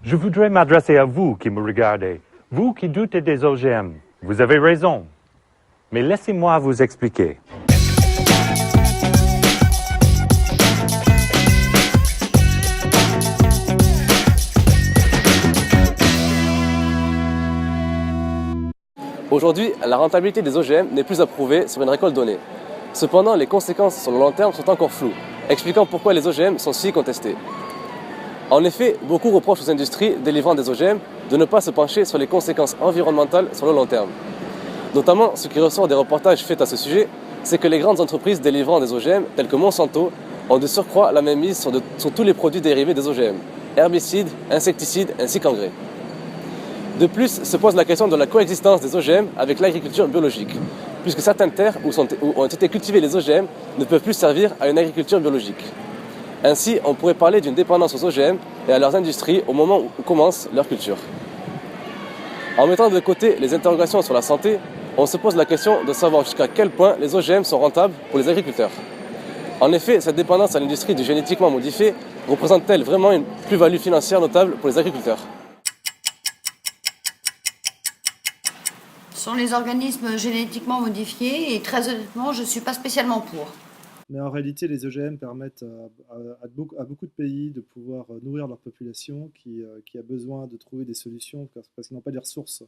Je voudrais m'adresser à vous qui me regardez, vous qui doutez des OGM. Vous avez raison. Mais laissez-moi vous expliquer. Aujourd'hui, la rentabilité des OGM n'est plus à prouver sur une récolte donnée. Cependant, les conséquences sur le long terme sont encore floues, expliquant pourquoi les OGM sont si contestés. En effet, beaucoup reprochent aux industries délivrant des OGM de ne pas se pencher sur les conséquences environnementales sur le long terme. Notamment, ce qui ressort des reportages faits à ce sujet, c'est que les grandes entreprises délivrant des OGM, telles que Monsanto, ont de surcroît la même mise sur tous les produits dérivés des OGM, herbicides, insecticides ainsi qu'engrais. De plus, se pose la question de la coexistence des OGM avec l'agriculture biologique, puisque certaines terres où ont été cultivés les OGM ne peuvent plus servir à une agriculture biologique. Ainsi, on pourrait parler d'une dépendance aux OGM et à leurs industries au moment où commence leur culture. En mettant de côté les interrogations sur la santé, on se pose la question de savoir jusqu'à quel point les OGM sont rentables pour les agriculteurs. En effet, cette dépendance à l'industrie du génétiquement modifié représente-t-elle vraiment une plus-value financière notable pour les agriculteurs ? Ce sont les organismes génétiquement modifiés et très honnêtement, je ne suis pas spécialement pour. Mais en réalité, les OGM permettent à beaucoup de pays de pouvoir nourrir leur population qui a besoin de trouver des solutions parce qu'ils n'ont pas les ressources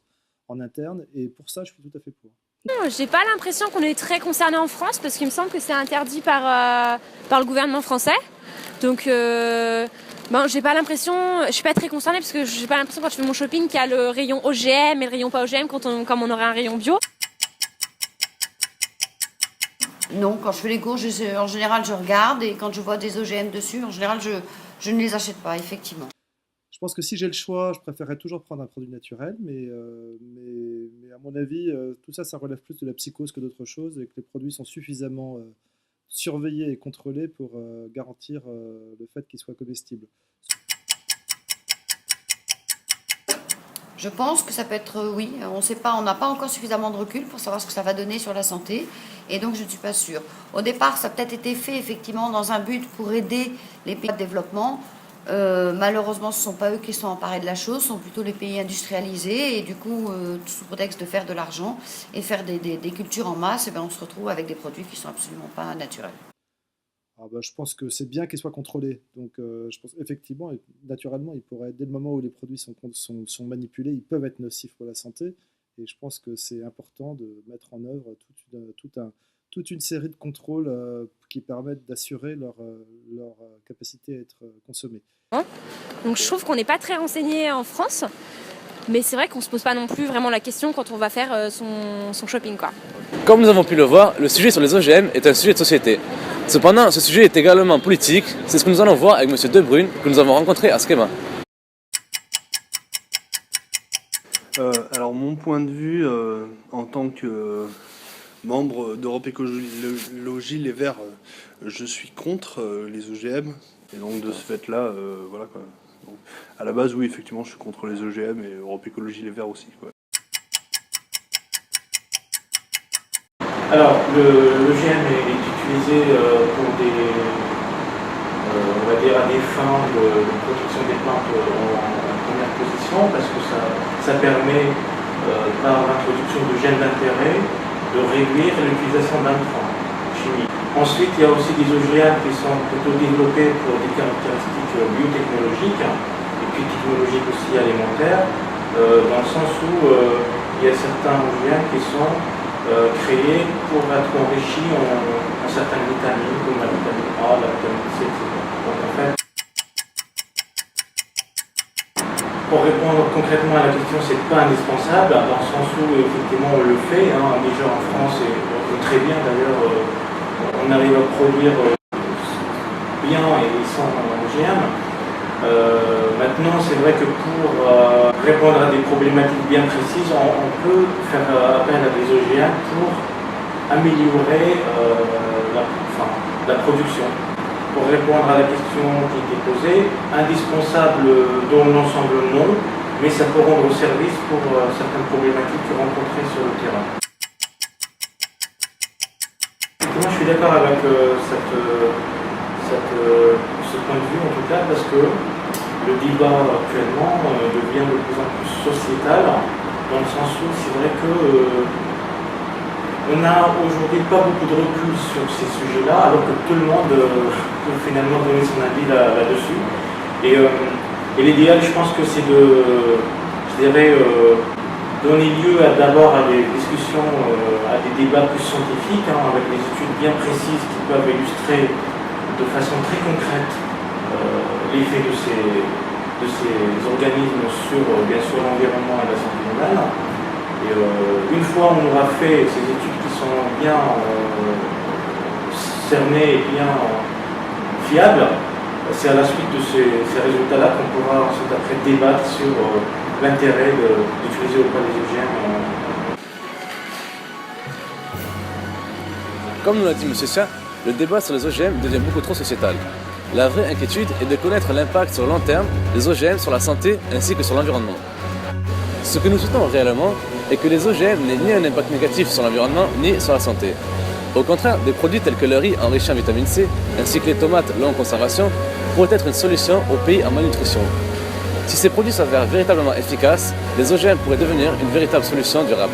en interne. Et pour ça, je suis tout à fait pour. J'ai pas l'impression qu'on est très concerné en France parce qu'il me semble que c'est interdit par le gouvernement français. Donc, j'ai pas l'impression, je suis pas très concernée parce que j'ai pas l'impression quand je fais mon shopping qu'il y a le rayon OGM et le rayon pas OGM comme on aurait un rayon bio. Non, quand je fais les courses, en général, je regarde et quand je vois des OGM dessus, en général, je ne les achète pas, effectivement. Je pense que si j'ai le choix, je préférerais toujours prendre un produit naturel, mais à mon avis, tout ça, ça relève plus de la psychose que d'autre chose et que les produits sont suffisamment surveillés et contrôlés pour garantir le fait qu'ils soient comestibles. Je pense que ça peut être oui, on sait pas, on n'a pas encore suffisamment de recul pour savoir ce que ça va donner sur la santé et donc je ne suis pas sûre. Au départ, ça a peut-être été fait effectivement dans un but pour aider les pays de développement. Malheureusement, ce ne sont pas eux qui sont emparés de la chose, ce sont plutôt les pays industrialisés et du coup, sous prétexte de faire de l'argent et faire des cultures en masse, on se retrouve avec des produits qui ne sont absolument pas naturels. Je pense que c'est bien qu'ils soient contrôlés. Donc, je pense effectivement, et naturellement, ils pourraient, dès le moment où les produits sont manipulés, ils peuvent être nocifs pour la santé. Et je pense que c'est important de mettre en œuvre toute une série de contrôles qui permettent d'assurer leur capacité à être consommés. Donc, je trouve qu'on n'est pas très renseigné en France. Mais c'est vrai qu'on ne se pose pas non plus vraiment la question quand on va faire son shopping, quoi. Comme nous avons pu le voir, le sujet sur les OGM est un sujet de société. Cependant, ce sujet est également politique. C'est ce que nous allons voir avec M. De Bruyne, que nous avons rencontré à Schema. Alors mon point de vue en tant que membre d'Europe Écologie Les Verts, je suis contre les OGM. Et donc de ce fait-là, voilà quoi. Donc, à la base, oui, effectivement, je suis contre les OGM et Europe Écologie Les Verts aussi, quoi. Alors, l'OGM est utilisé pour on va dire, à des fins de protection des plantes en première position, parce que ça permet, par l'introduction de gènes d'intérêt, de réduire l'utilisation d'intrants chimiques. Ensuite, il y a aussi des OGM qui sont plutôt développés pour des caractéristiques biotechnologiques et puis technologiques aussi alimentaires, dans le sens où il y a certains OGM qui sont créés pour être enrichis en certaines vitamines, comme la vitamine A, la vitamine C, etc. Donc en fait, pour répondre concrètement à la question, c'est pas indispensable, dans le sens où effectivement on le fait, déjà en France, et on peut très bien d'ailleurs, on arrive à produire bien et sans OGM. Maintenant, c'est vrai que pour répondre à des problématiques bien précises, on peut faire appel à des OGM pour améliorer la production. Pour répondre à la question qui était posée, indispensable dans l'ensemble non, mais ça peut rendre service pour certaines problématiques rencontrées sur le terrain. Moi, je suis d'accord avec ce point de vue en tout cas, parce que le débat actuellement devient de plus en plus sociétal, dans le sens où c'est vrai que on n'a aujourd'hui pas beaucoup de recul sur ces sujets-là, alors que tout le monde peut finalement donner son avis là-dessus. Et l'idéal, je pense que c'est donner lieu d'abord à des discussions, à des débats plus scientifiques, avec des études bien précises qui peuvent illustrer de façon très concrète l'effet de ces organismes sur, bien sûr, l'environnement et la santé humaine. Et une fois on aura fait ces études qui sont bien cernées et bien fiables, c'est à la suite de ces résultats-là qu'on pourra ensuite après débattre sur l'intérêt d'utiliser ou pas les OGM. Comme nous l'a dit M. Sia, le débat sur les OGM devient beaucoup trop sociétal. La vraie inquiétude est de connaître l'impact sur le long terme des OGM sur la santé ainsi que sur l'environnement. Ce que nous souhaitons réellement est que les OGM n'aient ni un impact négatif sur l'environnement ni sur la santé. Au contraire, des produits tels que le riz enrichi en vitamine C, ainsi que les tomates longue conservation, pourraient être une solution aux pays en malnutrition. Si ces produits s'avèrent véritablement efficaces, les OGM pourraient devenir une véritable solution durable.